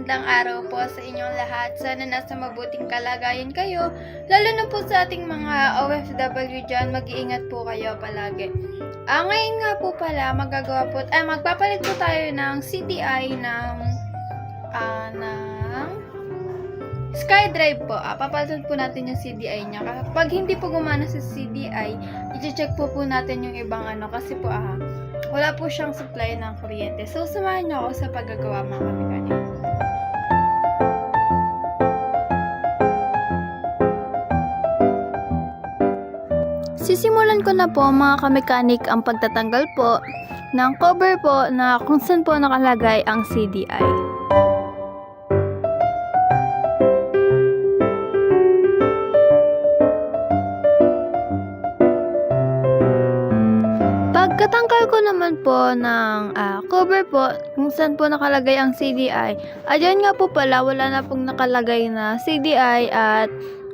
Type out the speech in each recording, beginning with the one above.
magandang araw po sa inyong lahat. Sana nasa mabuting kalagayan kayo. Lalo na po sa ating mga OFW dyan, mag-iingat po kayo palagi. Ngayon nga po pala, magpapalit po tayo ng CDI ng SkyDrive po. Papalitan po natin yung CDI niya. Kapag hindi po gumana sa CDI, i-check po natin yung ibang kasi po wala po siyang supply ng kuryente. So, samahan niyo ako sa paggagawa mga kamekanik. Sisimulan ko na po mga kamekanik ang pagtatanggal po ng cover po na kung saan po nakalagay ang CDI. Pagkatanggal ko naman po ng cover po kung saan po nakalagay ang CDI, ayan nga po pala wala na pong nakalagay na CDI at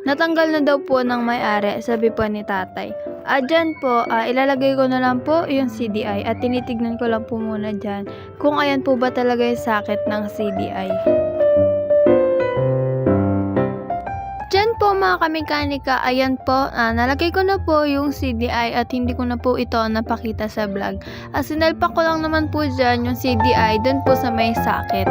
natanggal na daw po ng may-ari, sabi po ni tatay. Dyan po, ilalagay ko na lang po yung CDI at tinitignan ko lang po muna dyan kung ayan po ba talaga yung sakit ng CDI. Dyan po mga kamekanika, ayan po, nalagay ko na po yung CDI at hindi ko na po ito napakita sa vlog. Sinalpak ko lang naman po dyan yung CDI dun po sa may sakit.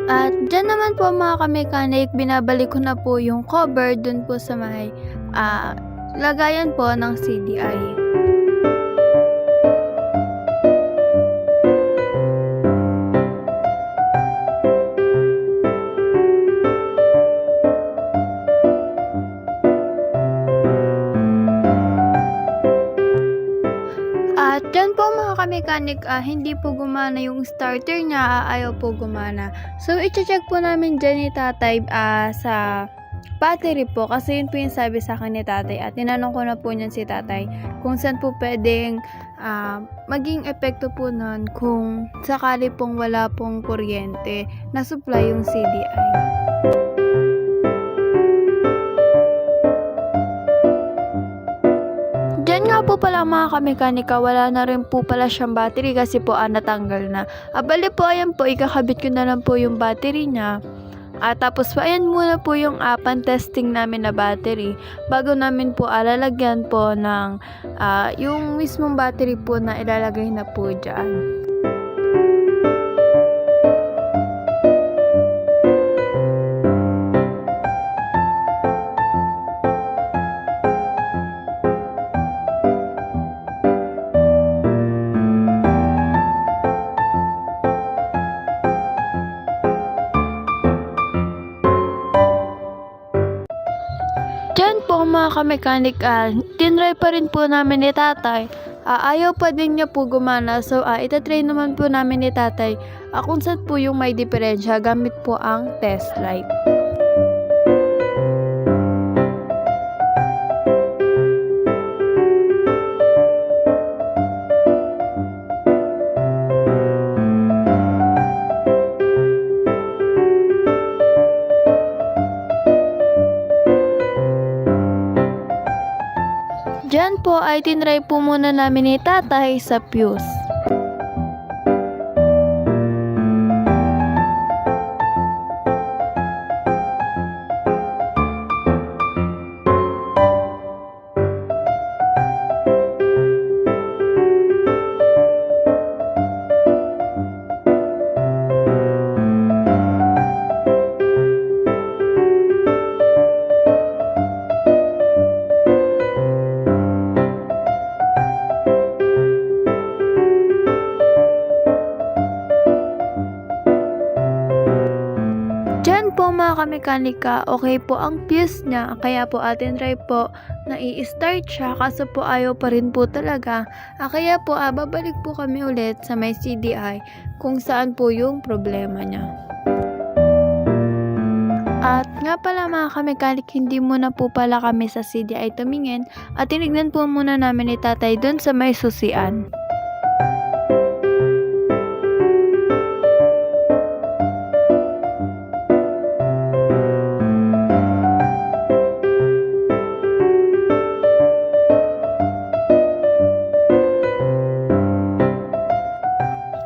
At dyan naman po mga kamekanik, binabalik ko na po yung cover dun po sa may lagayan po ng CDI. At dyan po mga kamekanik, hindi po gumana yung starter niya, ayaw po gumana. So, i-check po namin dyan ni tatay sa battery po, kasi yun po yung sabi sa akin ni tatay. At tinanong ko na po niyan si tatay kung saan po pwedeng maging epekto po nun kung sakali pong wala pong kuryente na supply yung CDI. Diyan nga po pala mga kamekanika, wala na rin po pala siyang battery kasi po natanggal na. Bali po, ayan po, ikakabit ko na lang po yung battery niya. Tapos po, ayan muna po yung pan-testing namin na battery bago namin po lalagyan po ng yung mismong battery po na ilalagay na po dyan. Diyan po mga kamekanik, tinry pa rin po namin ni tatay. Ayaw pa din niya po gumana. So, itatry naman po namin ni tatay kung saan po yung may diferensya gamit po ang test light. Diyan po ay tinry po muna namin ni tatay sa fuse. Diyan po mga kamekanika, okay po ang fuse niya, kaya po try po na i-start siya kaso po ayaw pa rin po talaga. Kaya po babalik po kami ulit sa may CDI kung saan po yung problema niya. At nga pala mga kamekanik, hindi muna po pala kami sa CDI tumingin at tinignan po muna namin ni tatay dun sa may susian.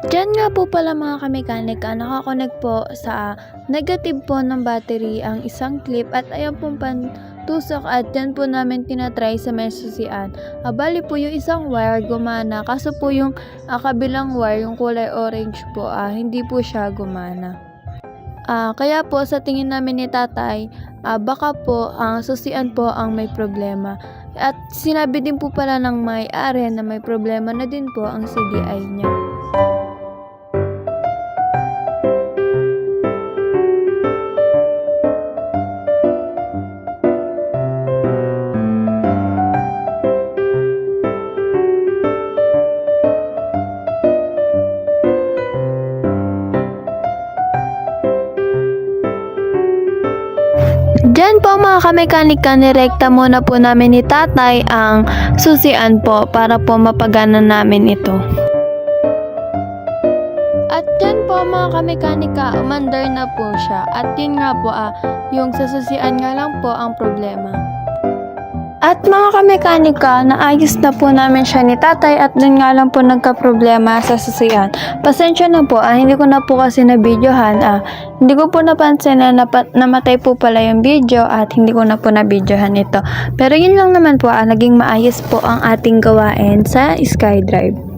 Diyan nga po pala mga kamekanik, nakakonect po sa negative po ng battery ang isang clip at ayan pong pantusok at yan po namin tinatry sa may susian. Bali po yung isang wire gumana, kaso po yung kabilang wire, yung kulay orange po, hindi po siya gumana. Kaya po sa tingin namin ni tatay, baka po ang susian po ang may problema. At sinabi din po pala ng may-ari na may problema na din po ang CDI niya. Diyan po mga kamekanika, nirekta muna po namin ni tatay ang susian po para po mapagana namin ito. At dyan po mga kamekanika, umandar na po siya. At yun nga po, yung sa susian nga lang po ang problema. At mga kamekanika, naayos na po namin siya ni tatay at dun nga lang po nagka-problema sa susian. Pasensya na po, hindi ko na po kasi na-videohan. Hindi ko po napansin na namatay po pala yung video at hindi ko na po na-videohan ito. Pero yun lang naman po, naging maayos po ang ating gawain sa SkyDrive.